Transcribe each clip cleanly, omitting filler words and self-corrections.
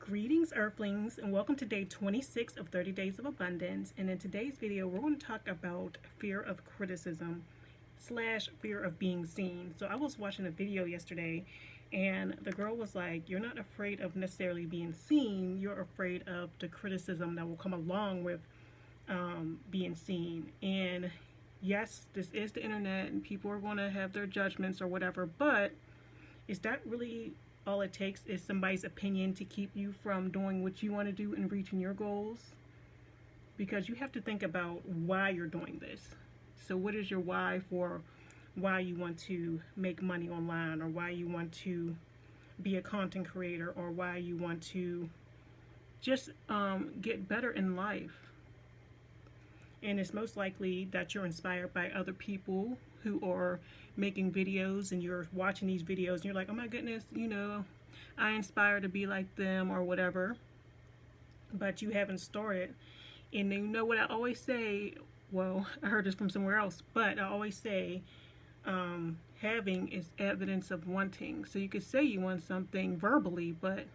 Greetings, Earthlings, and welcome to day 26 of 30 Days of Abundance. And in today's video, we're going to talk about fear of criticism / fear of being seen. So I was watching a video yesterday, and the girl was like, you're not afraid of necessarily being seen, you're afraid of the criticism that will come along with being seen. And yes, this is the internet, and people are going to have their judgments or whatever, but is that really all it takes? Is somebody's opinion to keep you from doing what you want to do and reaching your goals? Because you have to think about why you're doing this. So what is your why for why you want to make money online, or why you want to be a content creator, or why you want to just get better in life? And it's most likely that you're inspired by other people who are making videos, and you're watching these videos and you're like, oh my goodness, you know, I inspire to be like them or whatever, but you haven't started. And you know what I always say, well, I heard this from somewhere else, but I always say having is evidence of wanting. So you could say you want something verbally, but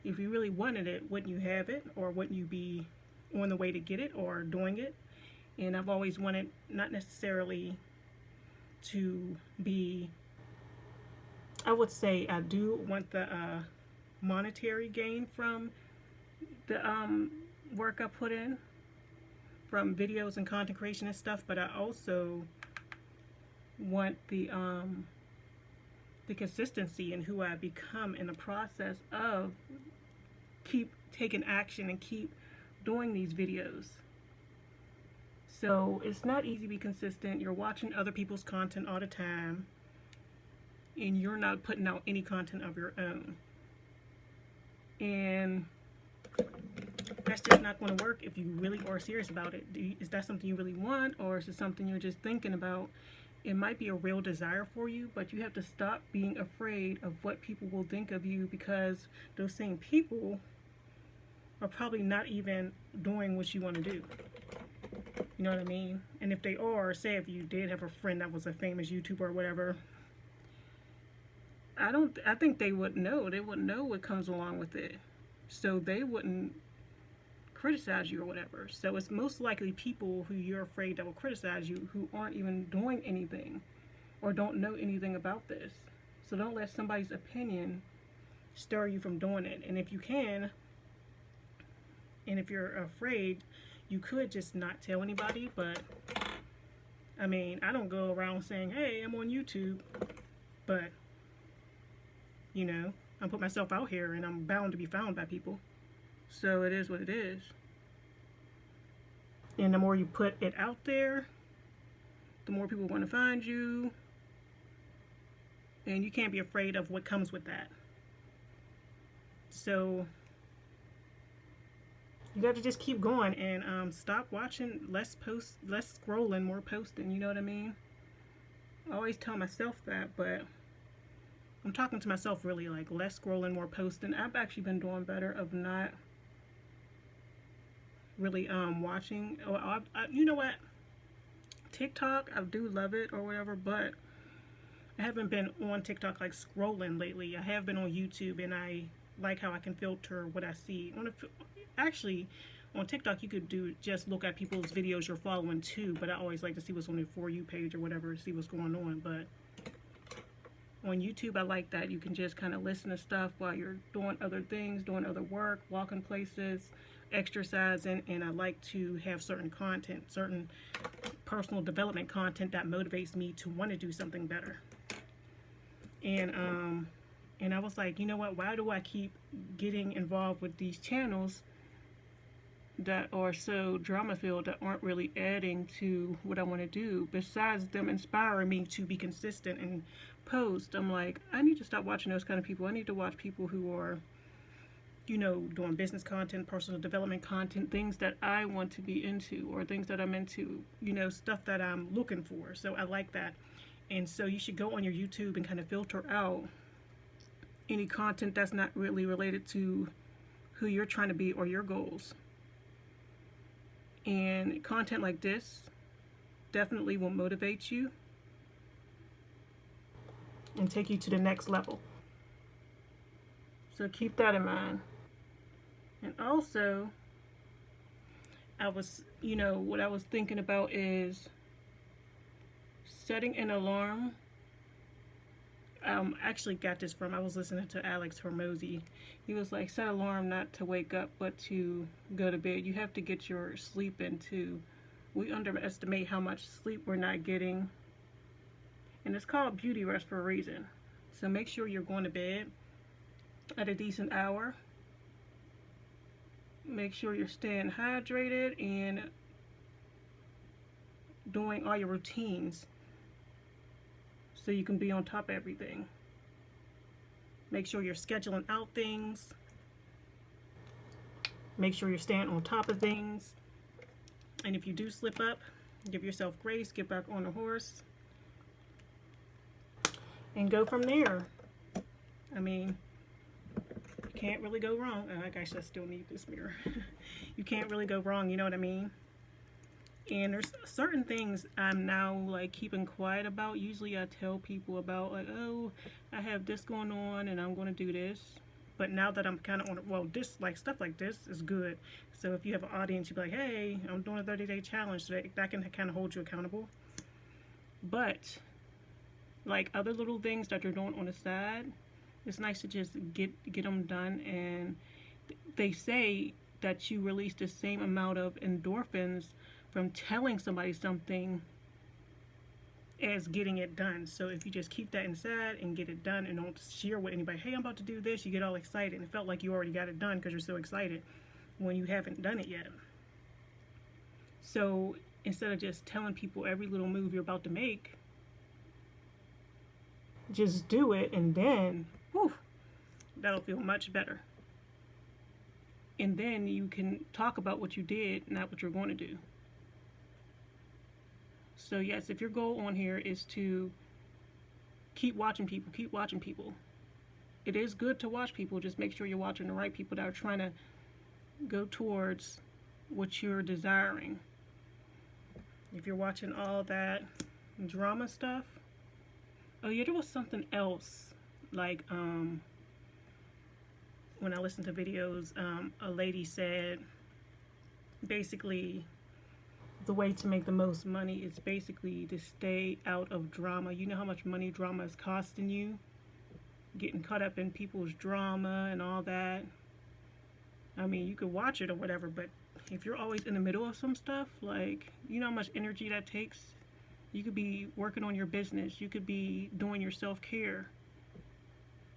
if you really wanted it, wouldn't you have it? Or wouldn't you be on the way to get it or doing it? And I've always wanted, not necessarily to be, I would say I do want the monetary gain from the work I put in, from videos and content creation and stuff, but I also want the consistency in who I become in the process of keep taking action and keep doing these videos. So it's not easy to be consistent. You're watching other people's content all the time, and you're not putting out any content of your own. And that's just not going to work if you really are serious about it. Is that something you really want, or is it something you're just thinking about? It might be a real desire for you, but you have to stop being afraid of what people will think of you, because those same people are probably not even doing what you want to do. You know what I mean? And if they are, say if you did have a friend that was a famous YouTuber or whatever, I think they would know. They would know what comes along with it. So they wouldn't criticize you or whatever. So it's most likely people who you're afraid that will criticize you who aren't even doing anything or don't know anything about this. So don't let somebody's opinion stir you from doing it. And if you can, and if you're afraid, you could just not tell anybody. But I mean, I don't go around saying, hey, I'm on YouTube, but you know, I put myself out here and I'm bound to be found by people. So it is what it is. And the more you put it out there, the more people want to find you. And you can't be afraid of what comes with that. So you got to just keep going and stop watching, less scrolling, more posting. You know what I mean? I always tell myself that, but I'm talking to myself really, like less scrolling, more posting. I've actually been doing better of not really watching. You know what? TikTok, I do love it or whatever, but I haven't been on TikTok like scrolling lately. I have been on YouTube, and I like how I can filter what I see. Actually, on TikTok you could just look at people's videos you're following too, but I always like to see what's on their For You page or whatever, see what's going on. But on YouTube, I like that you can just kind of listen to stuff while you're doing other things, doing other work, walking places, exercising. And I like to have certain content, certain personal development content that motivates me to want to do something better. And I was like, you know what, why do I keep getting involved with these channels that are so drama filled, that aren't really adding to what I want to do, besides them inspiring me to be consistent and post? I'm like, I need to stop watching those kind of people. I need to watch people who are, you know, doing business content, personal development content, things that I want to be into, or things that I'm into, you know, stuff that I'm looking for. So I like that. And so you should go on your YouTube and kind of filter out any content that's not really related to who you're trying to be or your goals. And content like this definitely will motivate you and take you to the next level. So keep that in mind. And also, what I was thinking about is setting an alarm. Actually got this from, I was listening to Alex Hormozy. He was like, set alarm not to wake up, but to go to bed. You have to get your sleep in too. We underestimate how much sleep we're not getting. And it's called beauty rest for a reason. So make sure you're going to bed at a decent hour. Make sure you're staying hydrated and doing all your routines so you can be on top of everything. Make sure you're scheduling out things. Make sure you're staying on top of things. And if you do slip up, give yourself grace, get back on the horse, and go from there. I mean, you can't really go wrong. Oh, I guess I still need this mirror. You can't really go wrong, you know what I mean? And there's certain things I'm now like keeping quiet about. Usually I tell people about like, oh, I have this going on and I'm going to do this. But now that I'm kind of on, well, this, like, stuff like this is good. So if you have an audience, you'd be like, hey, I'm doing a 30-day challenge today. That can kind of hold you accountable. But like other little things that you're doing on the side, it's nice to just get them done. And they say that you release the same amount of endorphins from telling somebody something as getting it done. So if you just keep that inside and get it done and don't share with anybody, hey, I'm about to do this, you get all excited and it felt like you already got it done because you're so excited when you haven't done it yet. So instead of just telling people every little move you're about to make, just do it, and then whew, that'll feel much better. And then you can talk about what you did, not what you're going to do. So yes, if your goal on here is to keep watching people, keep watching people. It is good to watch people, just make sure you're watching the right people that are trying to go towards what you're desiring. If you're watching all that drama stuff, oh yeah, there was something else, like when I listened to videos, a lady said basically the way to make the most money is basically to stay out of drama. You know how much money drama is costing you? Getting caught up in people's drama and all that. I mean, you could watch it or whatever, but if you're always in the middle of some stuff, like, you know how much energy that takes? You could be working on your business. You could be doing your self-care.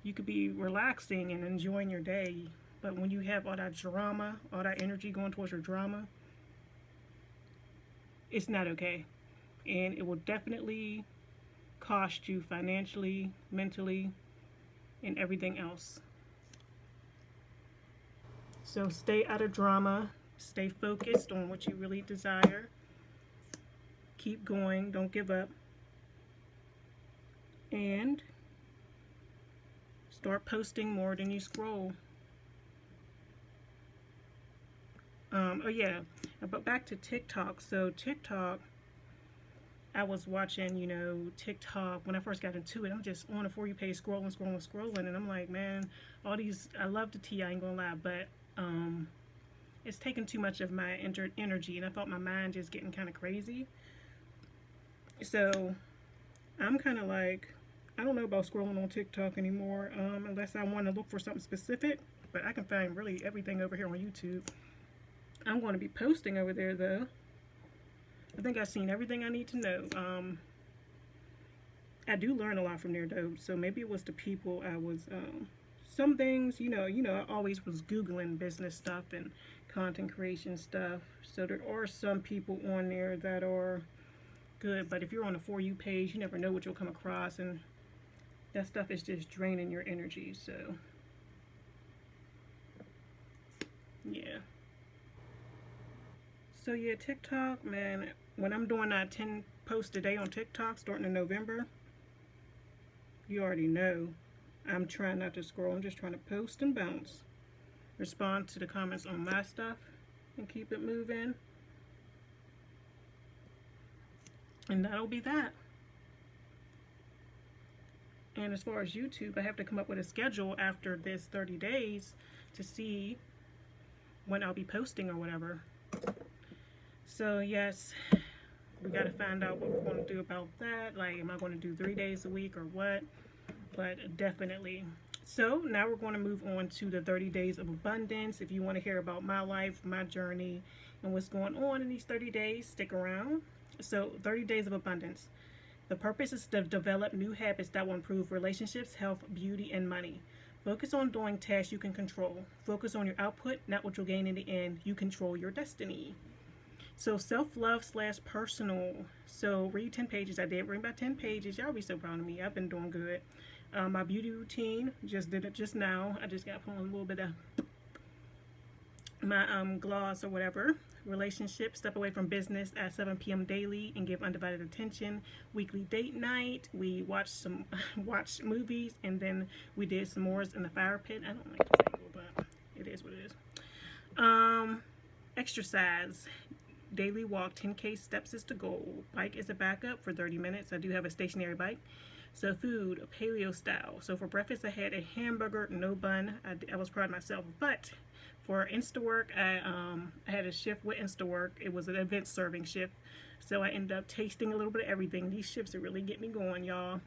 You could be relaxing and enjoying your day. But when you have all that drama, all that energy going towards your drama, it's not okay. And it will definitely cost you financially, mentally, and everything else. So stay out of drama. Stay focused on what you really desire. Keep going. Don't give up. And start posting more than you scroll. Oh yeah, but back to TikTok. So TikTok, I was watching, TikTok when I first got into it. I'm just on a For You page scrolling, and I'm like, man, all these, I love the tea, I ain't gonna lie, but it's taking too much of my energy, and I felt my mind just getting kind of crazy. So I'm kind of like, I don't know about scrolling on TikTok anymore, unless I want to look for something specific, but I can find really everything over here on YouTube. I'm going to be posting over there though. I think I've seen everything I need to know. I do learn a lot from there though, so maybe it was the people I was, some things, I always was Googling business stuff and content creation stuff, so there are some people on there that are good, but if you're on a For You page, you never know what you'll come across, and that stuff is just draining your energy. So yeah. So yeah, TikTok, man, when I'm doing that 10 posts a day on TikTok starting in November, you already know I'm trying not to scroll. I'm just trying to post and bounce. Respond to the comments on my stuff and keep it moving. And that'll be that. And as far as YouTube, I have to come up with a schedule after this 30 days to see when I'll be posting or whatever. So yes, we got to find out what we're going to do about that. Like, am I going to do 3 days a week or what? But definitely. So now we're going to move on to the 30 days of abundance. If you want to hear about my life, my journey, and what's going on in these 30 days, stick around. So 30 days of abundance. The purpose is to develop new habits that will improve relationships, health, beauty, and money. Focus on doing tasks you can control. Focus on your output, not what you'll gain in the end. You control your destiny. So self-love / personal. So read 10 pages. I did read about 10 pages. Y'all be so proud of me. I've been doing good. My beauty routine, just did it just now. I just got put on a little bit of my gloss or whatever. Relationship, step away from business at 7 p.m. daily and give undivided attention. Weekly date night, we watched watched movies, and then we did s'mores in the fire pit. I don't like this angle, but it is what it is. Exercise, daily walk, 10K steps is the goal. Bike is a backup for 30 minutes. I do have a stationary bike. So food, paleo style. So for breakfast I had a hamburger, no bun. I was proud of myself, but for Instawork, I had a shift with Instawork. It was an event serving shift. So I ended up tasting a little bit of everything. These shifts are really getting me going, y'all.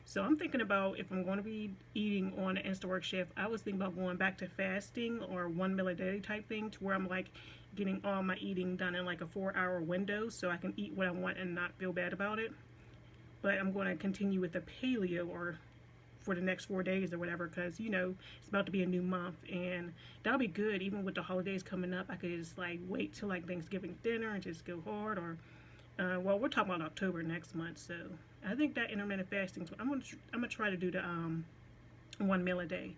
So I'm thinking about if I'm going to be eating on an Instawork shift, I was thinking about going back to fasting or 1 meal a day type thing, to where I'm like getting all my eating done in like a 4-hour window so I can eat what I want and not feel bad about it. But I'm going to continue with the paleo or for the next 4 days or whatever, because you know it's about to be a new month, and that'll be good. Even with the holidays coming up, I could just like wait till like Thanksgiving dinner and just go hard. Or well, we're talking about October next month, so I think that intermittent fasting, so I'm gonna try to do the 1 meal a day.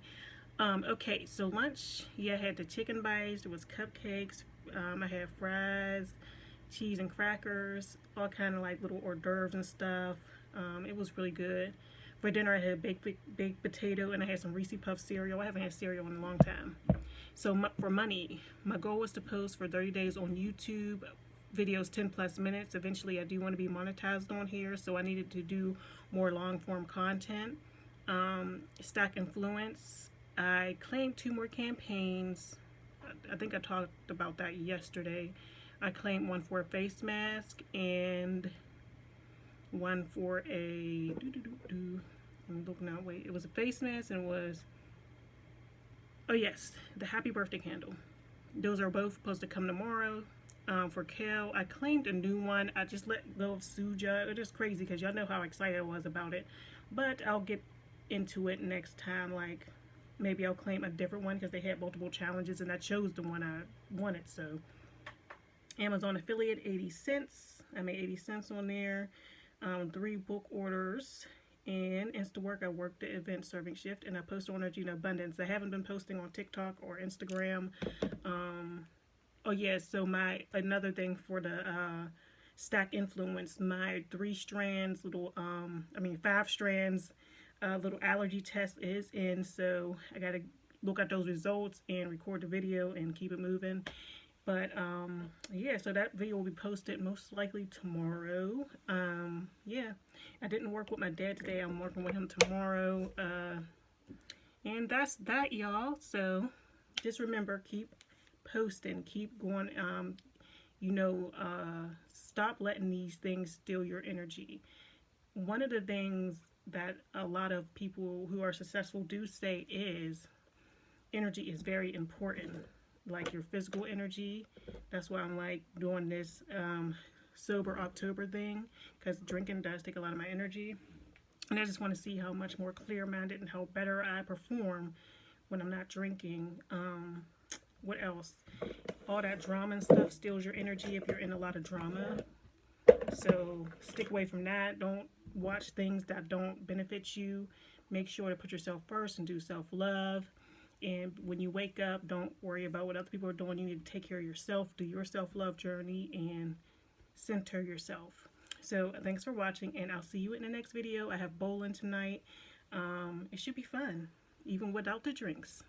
Okay, so lunch, yeah, I had the chicken bites, there was cupcakes, I had fries, cheese and crackers, all kind of like little hors d'oeuvres and stuff. It was really good. For dinner, I had a baked potato, and I had some Reese Puff cereal. I haven't had cereal in a long time. So for money, my goal was to post for 30 days on YouTube, videos 10+ minutes. Eventually, I do want to be monetized on here, so I needed to do more long-form content. Stack influence. I claimed 2 more campaigns. I think I talked about that yesterday. I claimed one for a face mask and one for a I'm looking out. Wait, it was a face mask, and it was, oh yes, the happy birthday candle. Those are both supposed to come tomorrow. For Kale, I claimed a new one. I just let go of Suja. It is crazy because y'all know how excited I was about it, but I'll get into it next time. Like maybe I'll claim a different one because they had multiple challenges and I chose the one I wanted. So Amazon affiliate, 80 cents. I made 80 cents on there. 3 book orders. And Instawork, I worked the event serving shift, and I post on Energy and Abundance. I haven't been posting on TikTok or Instagram. Oh yeah, so another thing for the Stack Influence, my 5 strands little allergy test is in, so I gotta look at those results and record the video and keep it moving. But yeah, so that video will be posted most likely tomorrow. Yeah, I didn't work with my dad today. I'm working with him tomorrow. And that's that, y'all. So just remember, keep posting, keep going. Stop letting these things steal your energy. One of the things that a lot of people who are successful do say is energy is very important. Like your physical energy. That's why I'm like doing this sober October thing, because drinking does take a lot of my energy, and I just want to see how much more clear-minded and how better I perform when I'm not drinking. What else? All that drama and stuff steals your energy if you're in a lot of drama, so stick away from that. Don't watch things that don't benefit you. Make sure to put yourself first and do self-love. And when you wake up, don't worry about what other people are doing. You need to take care of yourself, do your self-love journey, and center yourself. So thanks for watching, and I'll see you in the next video. I have bowling tonight. It should be fun, even without the drinks.